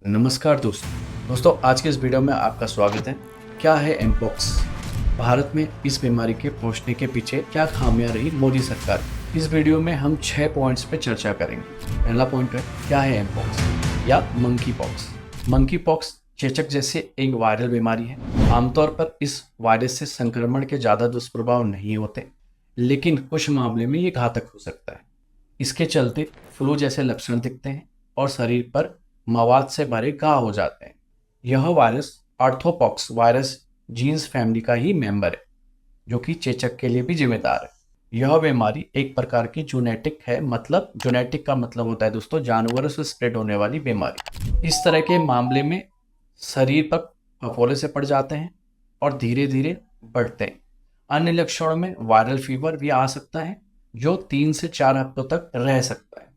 नमस्कार दोस्तों आज के इस वीडियो में आपका स्वागत है। क्या है एमपॉक्स? भारत में इस बीमारी के पहुंचने के पीछे क्या खामियां रही मोदी सरकार की? इस वीडियो में हम 6 पॉइंट्स पे चर्चा करेंगे। पहला पॉइंट है, क्या है एमपॉक्स या मंकी पॉक्स? मंकी पॉक्स चेचक जैसे एक वायरल बीमारी है। आमतौर पर इस वायरस से संक्रमण के ज़्यादा दुष्प्रभाव नहीं होते, लेकिन कुछ मामले में ये घातक हो सकता है। इसके चलते फ्लू जैसे लक्षण दिखते हैं और शरीर पर मवाद से भरे घाव हो जाते हैं। यह virus orthopox virus genus family का ही मेंबर है, जो कि चेचक के लिए भी जिम्मेदार है। यह बीमारी एक प्रकार की जूनेटिक है, मतलब जूनेटिक का मतलब होता है दोस्तों जानवरों से स्प्रेड होने वाली बीमारी। इस तरह के मामले में शरीर पर फफोले से पड़ जाते हैं और धीरे धीरे बढ़ते हैं। अन्य लक्षणों में वायरल फीवर भी आ सकता है, जो 3 से 4 हफ्तों तक रह सकता है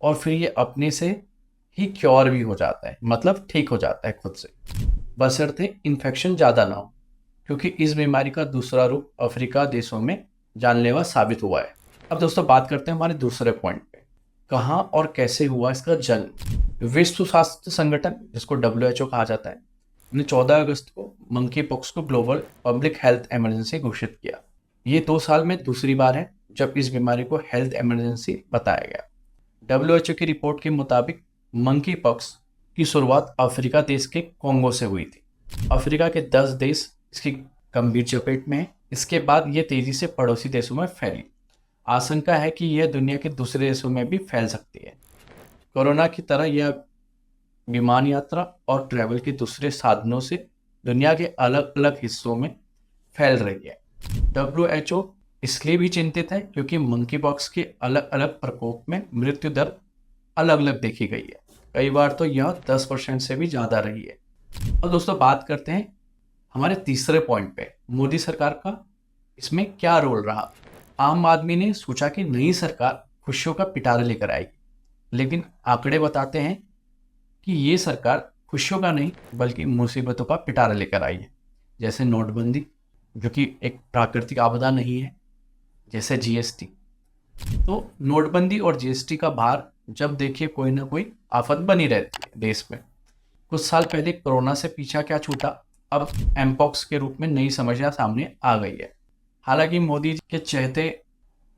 और फिर ये अपने से ही क्योर भी हो जाता है, मतलब ठीक हो जाता है खुद से, बशर्ते इन्फेक्शन ज़्यादा ना हो, क्योंकि इस बीमारी का दूसरा रूप अफ्रीका देशों में जानलेवा साबित हुआ है। अब दोस्तों बात करते हैं हमारे दूसरे पॉइंट पे, कहाँ और कैसे हुआ इसका जन्म। विश्व स्वास्थ्य संगठन, जिसको WHO कहा जाता है, ने 14 अगस्त को मंकी पॉक्स को ग्लोबल पब्लिक हेल्थ इमरजेंसी घोषित किया। ये 2 साल में दूसरी बार है जब इस बीमारी को हेल्थ इमरजेंसी बताया गया। WHO की रिपोर्ट के मुताबिक मंकी पॉक्स की शुरुआत अफ्रीका देश के कोंगो से हुई थी। अफ्रीका के 10 देश इसकी गंभीर चपेट में हैं। इसके बाद ये तेजी से पड़ोसी देशों में फैली। आशंका है कि यह दुनिया के दूसरे देशों में भी फैल सकती है। कोरोना की तरह यह विमान यात्रा और ट्रैवल के दूसरे साधनों से दुनिया के अलग अलग हिस्सों में फैल रही है। WHO इसलिए भी चिंतित है क्योंकि मंकी पॉक्स के अलग अलग प्रकोप में मृत्यु दर अलग अलग देखी गई है। कई बार तो यह 10% से भी ज़्यादा रही है। और दोस्तों बात करते हैं हमारे तीसरे पॉइंट पे, मोदी सरकार का इसमें क्या रोल रहा। आम आदमी ने सोचा कि नई सरकार खुशियों का पिटारा लेकर आएगी, लेकिन आंकड़े बताते हैं कि ये सरकार खुशियों का नहीं बल्कि मुसीबतों का पिटारा लेकर आई है। जैसे नोटबंदी, जो कि एक प्राकृतिक आपदा नहीं है, जैसे GST। तो नोटबंदी और GST का भार जब देखिए कोई ना कोई आफत बनी रहती है देश में। कुछ साल पहले कोरोना से पीछा क्या छूटा, अब एमपॉक्स के रूप में नई समस्या सामने आ गई है। हालांकि मोदी के चहेते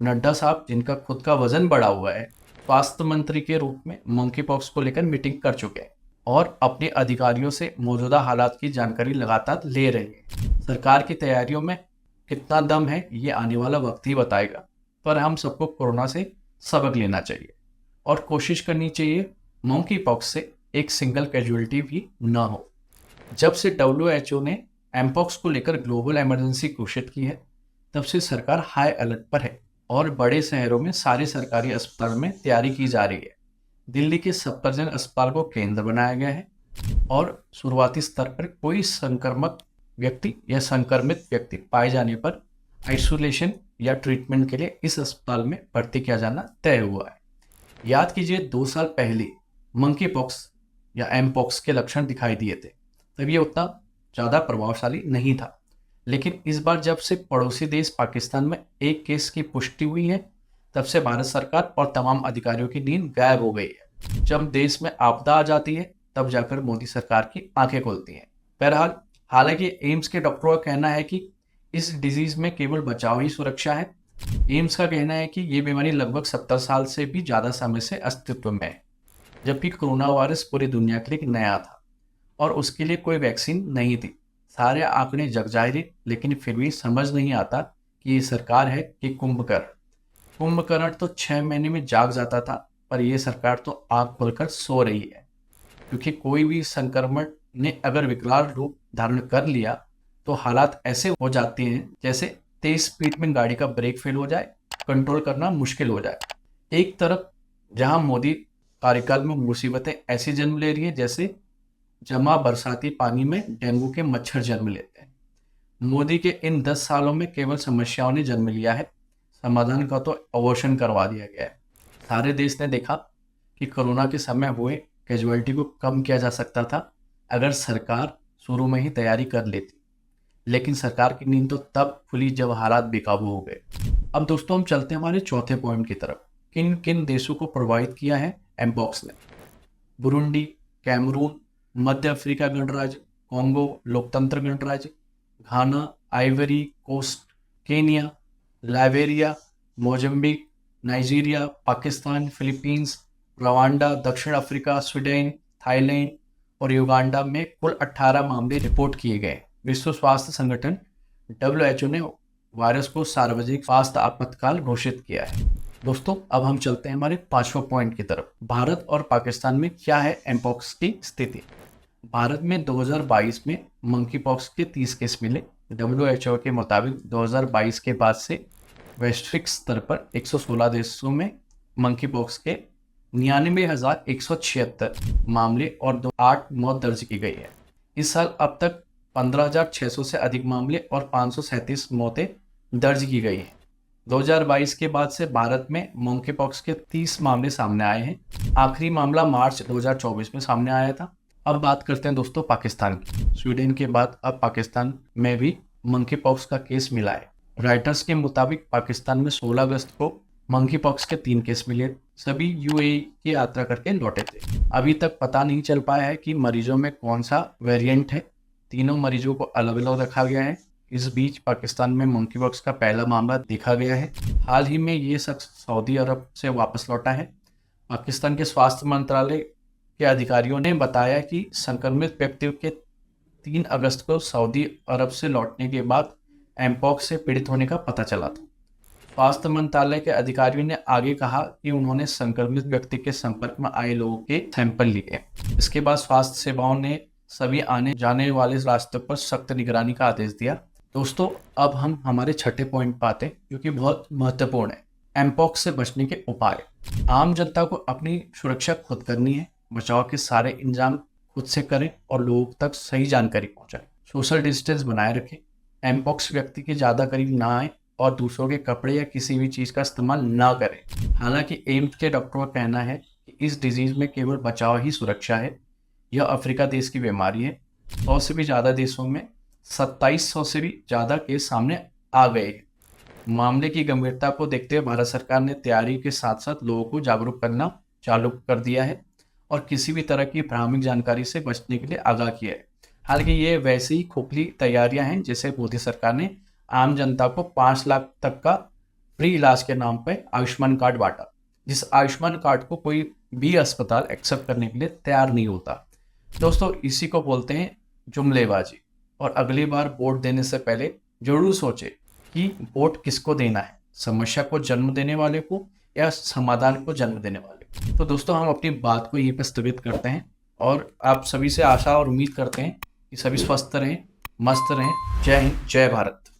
नड्डा साहब, जिनका खुद का वजन बढ़ा हुआ है, स्वास्थ्य मंत्री के रूप में मंकी पॉक्स को लेकर मीटिंग कर चुके हैं और अपने अधिकारियों से मौजूदा हालात की जानकारी लगातार ले रहे हैं। सरकार की तैयारियों में कितना दम है ये आने वाला वक्त ही बताएगा, पर हम सबको कोरोना से सबक लेना चाहिए और कोशिश करनी चाहिए मंकी पॉक्स से एक सिंगल कैजुअलिटी भी ना हो। जब से WHO ने एमपॉक्स को लेकर ग्लोबल इमरजेंसी घोषित की है, तब से सरकार हाई अलर्ट पर है और बड़े शहरों में सारे सरकारी अस्पताल में तैयारी की जा रही है। दिल्ली के सफदरजंग अस्पताल को केंद्र बनाया गया है और शुरुआती स्तर पर कोई संक्रमक व्यक्ति या संक्रमित व्यक्ति पाए जाने पर आइसोलेशन या ट्रीटमेंट के लिए इस अस्पताल में भर्ती किया जाना तय हुआ है। याद कीजिए 2 साल पहले मंकी पॉक्स या एमपॉक्स के लक्षण दिखाई दिए थे, तब ये उतना ज़्यादा प्रभावशाली नहीं था। लेकिन इस बार जब से पड़ोसी देश पाकिस्तान में एक केस की पुष्टि हुई है, तब से भारत सरकार और तमाम अधिकारियों की नींद गायब हो गई है। जब देश में आपदा आ जाती है, तब जाकर मोदी सरकार की आंखें खुलती हैं। बहरहाल, हालांकि एम्स के डॉक्टरों का कहना है कि इस डिजीज में केवल बचाव ही सुरक्षा है। एम्स का कहना है कि ये बीमारी लगभग 70 साल से भी ज़्यादा समय से अस्तित्व में है, जबकि कोरोना वायरस पूरी दुनिया के लिए नया था और उसके लिए कोई वैक्सीन नहीं थी। सारे आंकड़े जगजाहिर, लेकिन फिर भी समझ नहीं आता कि ये सरकार है कि कुंभकर्ण। कुंभकर्ण तो 6 महीने में जाग जाता था, पर यह सरकार तो आँख खोलकर सो रही है, क्योंकि कोई भी संक्रमण ने अगर विकराल रूप धारण कर लिया तो हालात ऐसे हो जाते हैं जैसे तेज स्पीड में गाड़ी का ब्रेक फेल हो जाए, कंट्रोल करना मुश्किल हो जाए। एक तरफ जहां मोदी कार्यकाल में मुसीबतें ऐसी जन्म ले रही है जैसे जमा बरसाती पानी में डेंगू के मच्छर जन्म लेते हैं। मोदी के इन 10 सालों में केवल समस्याओं ने जन्म लिया है, समाधान का तो अवॉर्शन करवा दिया गया है। सारे देश ने देखा कि कोरोना के समय हुए कैजुअलिटी को कम किया जा सकता था अगर सरकार शुरू में ही तैयारी कर लेती, लेकिन सरकार की नींद तो तब खुली जब हालात बेकाबू हो गए। अब दोस्तों हम चलते हैं हमारे चौथे पॉइंट की तरफ। किन किन देशों को प्रभावित किया है एमपॉक्स ने? बुरुंडी, कैमरून, मध्य अफ्रीका गणराज्य, कॉन्गो लोकतंत्र गणराज्य, Ghana, Ivory Coast, Kenya, Liberia, Mozambique, Nigeria, Pakistan, Philippines, Rwanda, दक्षिण अफ्रीका, स्वीडन, थाईलैंड और युगांडा में कुल 18 मामले रिपोर्ट किए गए। विश्व स्वास्थ्य संगठन WHO ने वायरस को सार्वजनिक स्वास्थ्य आपातकाल घोषित किया है। दोस्तों, अब हम चलते हैं हमारे 5वां पॉइंट की तरफ। भारत और पाकिस्तान में क्या है एमपॉक्स की स्थिति। भारत में 2022 में मंकी पॉक्स के 30 केस मिले। WHO के मुताबिक 2022 के बाद से वैश्विक स्तर पर 116 देशों में मंकी पॉक्स के 99,176 मामले और 8 मौत दर्ज की गई है। इस साल अब तक 15,600 से अधिक मामले और 537 मौतें दर्ज की गई हैं। 2022 के बाद से भारत में मंकी पॉक्स के 30 मामले सामने आए हैं। आखिरी मामला मार्च 2024 में सामने आया था। अब बात करते हैं दोस्तों पाकिस्तान की। स्वीडन के बाद अब पाकिस्तान में भी मंकी पॉक्स का केस मिला है। राइटर्स के मुताबिक पाकिस्तान में 16 अगस्त को मंकी पॉक्स के 3 केस मिले। सभी UAE की यात्रा करके लौटे थे। अभी तक पता नहीं चल पाया है कि मरीजों में कौन सा वेरिएंट है। तीनों मरीजों को अलग अलग रखा गया है। इस बीच पाकिस्तान में मंकी पॉक्स का पहला मामला देखा गया है। हाल ही में ये शख्स सऊदी अरब से वापस लौटा है। पाकिस्तान के स्वास्थ्य मंत्रालय के अधिकारियों ने बताया कि संक्रमित व्यक्ति के 3 अगस्त को सऊदी अरब से लौटने के बाद एमपॉक्स से पीड़ित होने का पता चला था। स्वास्थ्य मंत्रालय के अधिकारियों ने आगे कहा कि उन्होंने संक्रमित व्यक्ति के संपर्क में आए लोगों के सैंपल लिए। इसके बाद स्वास्थ्य सेवाओं ने सभी आने जाने वाले रास्तों पर सख्त निगरानी का आदेश दिया। दोस्तों, अब हम हमारे 6ठे पॉइंट पर आते हैं, जो कि बहुत महत्वपूर्ण है। एमपॉक्स से बचने के उपाय। आम जनता को अपनी सुरक्षा खुद करनी है। बचाव के सारे इंतजाम खुद से करें और लोगों तक सही जानकारी पहुंचाएं। सोशल डिस्टेंस बनाए रखें। एमपॉक्स व्यक्ति के ज़्यादा करीब ना आए और दूसरों के कपड़े या किसी भी चीज़ का इस्तेमाल ना करें। हालांकि एम्स के डॉक्टरों का कहना है कि इस डिजीज़ में केवल बचाव ही सुरक्षा है। यह अफ्रीका देश की बीमारी है। 100 से भी ज़्यादा देशों में 2700 से भी ज़्यादा केस सामने आ गए हैं। मामले की गंभीरता को देखते हुए भारत सरकार ने तैयारी के साथ साथ लोगों को जागरूक करना चालू कर दिया है और किसी भी तरह की भ्रामक जानकारी से बचने के लिए आगाह किया है। हालांकि ये वैसी ही खोखली तैयारियां हैं जैसे मोदी सरकार ने आम जनता को 5 लाख तक का फ्री इलाज के नाम पर आयुष्मान कार्ड बांटा, जिस आयुष्मान कार्ड को कोई भी अस्पताल एक्सेप्ट करने के लिए तैयार नहीं होता। दोस्तों, इसी को बोलते हैं जुमलेबाजी। और अगली बार वोट देने से पहले जरूर सोचें कि वोट किसको देना है, समस्या को जन्म देने वाले को या समाधान को जन्म देने वाले को। तो दोस्तों, हम अपनी बात को यहीं पर स्थगित करते हैं और आप सभी से आशा और उम्मीद करते हैं कि सभी स्वस्थ रहें, मस्त रहें। जय हिंद, जय भारत।